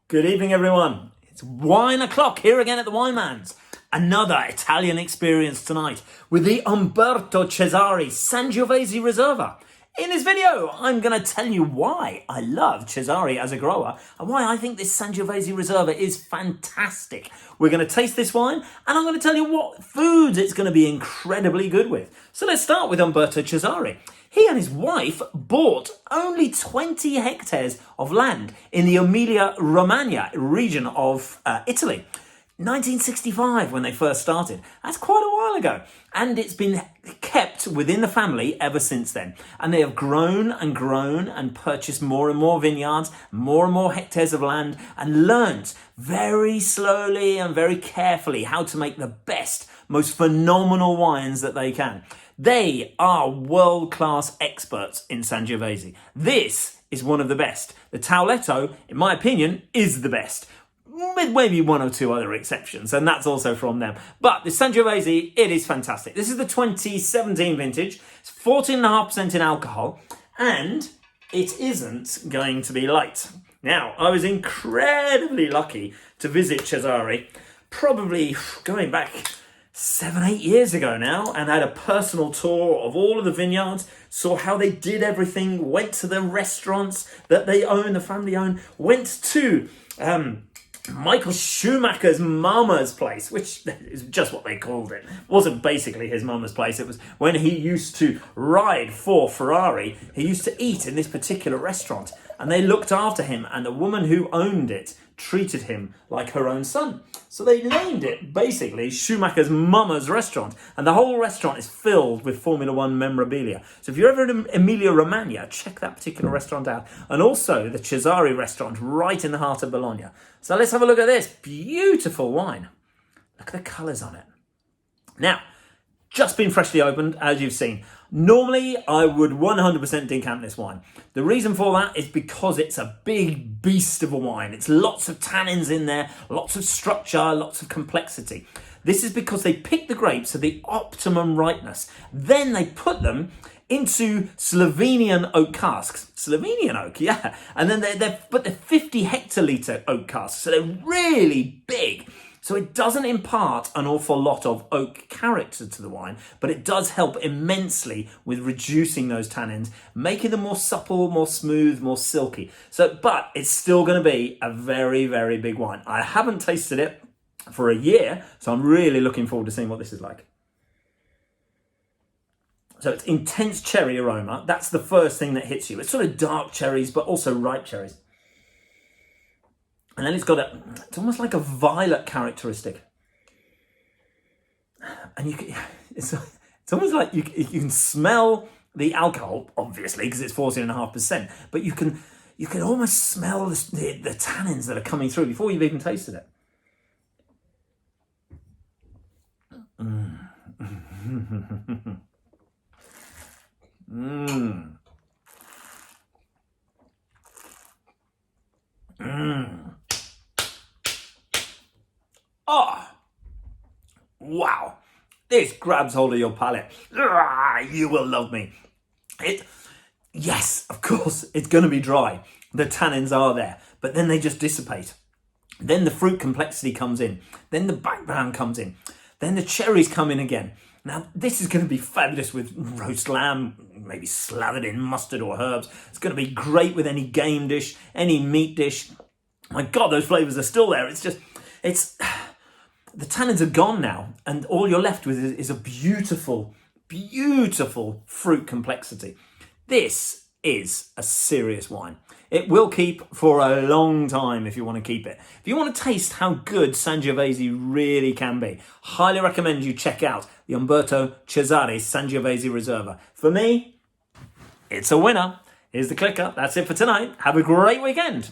Good evening, everyone. It's wine o'clock here again at the Wineman's. Another Italian experience tonight with the Umberto Cesari Sangiovese Riserva. In this video, I'm going to tell you why I love Cesari as a grower and why I think this Sangiovese Riserva is fantastic. We're going to taste this wine and I'm going to tell you what foods it's going to be incredibly good with. So let's start with Umberto Cesari. He and his wife bought only 20 hectares of land in the Emilia-Romagna region of Italy. 1965 when they first started. That's quite a while ago. And it's been kept within the family ever since then. And they have grown and purchased more and more vineyards, more and more hectares of land, and learnt very slowly and very carefully how to make the best, most phenomenal wines that they can. They are world-class experts in Sangiovese. This is one of the best. The Tauletto, in my opinion, is the best, with maybe one or two other exceptions, and that's also from them. But the Sangiovese, it is fantastic. This is the 2017 vintage. It's 14.5% in alcohol, and it isn't going to be light. Now, I was incredibly lucky to visit Cesari, probably going back 7-8 years ago now, and had a personal tour of all of the vineyards, saw how they did everything, went to the restaurants that they own, the family own, went to Michael Schumacher's mama's place, which is just what they called it. It wasn't basically his mama's place. It was when he used to ride for Ferrari, he used to eat in this particular restaurant, and they looked after him, and the woman who owned it treated him like her own son. So they named it basically Schumacher's mama's restaurant, and the whole restaurant is filled with Formula One memorabilia. So if you're ever in Emilia-Romagna, check that particular restaurant out. And also the Cesari restaurant right in the heart of Bologna. So let's have a look at this beautiful wine. Look at the colours on it. Now, just been freshly opened, as you've seen. Normally, I would 100% decant this wine. The reason for that is because it's a big beast of a wine. It's lots of tannins in there, lots of structure, lots of complexity. This is because they pick the grapes to the optimum ripeness. Then they put them into Slovenian oak casks. Slovenian oak, yeah. And then they're 50 hectolitre oak casks, so they're really big. So it doesn't impart an awful lot of oak character to the wine, but it does help immensely with reducing those tannins, making them more supple, more smooth, more silky. But it's still going to be a very, very big wine. I haven't tasted it for a year, so I'm really looking forward to seeing what this is like. So it's intense cherry aroma. That's the first thing that hits you. It's sort of dark cherries, but also ripe cherries. And then it's almost like a violet characteristic. And it's almost like you can smell the alcohol, obviously, because it's 14.5%, but you can almost smell the tannins that are coming through before you've even tasted it. Oh, wow. This grabs hold of your palate. You will love me. Yes, of course, it's going to be dry. The tannins are there, but then they just dissipate. Then the fruit complexity comes in. Then the background comes in. Then the cherries come in again. Now, this is going to be fabulous with roast lamb, maybe slathered in mustard or herbs. It's going to be great with any game dish, any meat dish. My God, those flavours are still there. The tannins are gone now, and all you're left with is a beautiful, beautiful fruit complexity. This is a serious wine. It will keep for a long time if you want to keep it. If you want to taste how good Sangiovese really can be, highly recommend you check out the Umberto Cesari Sangiovese Riserva. For me, it's a winner. Here's the clicker. That's it for tonight. Have a great weekend.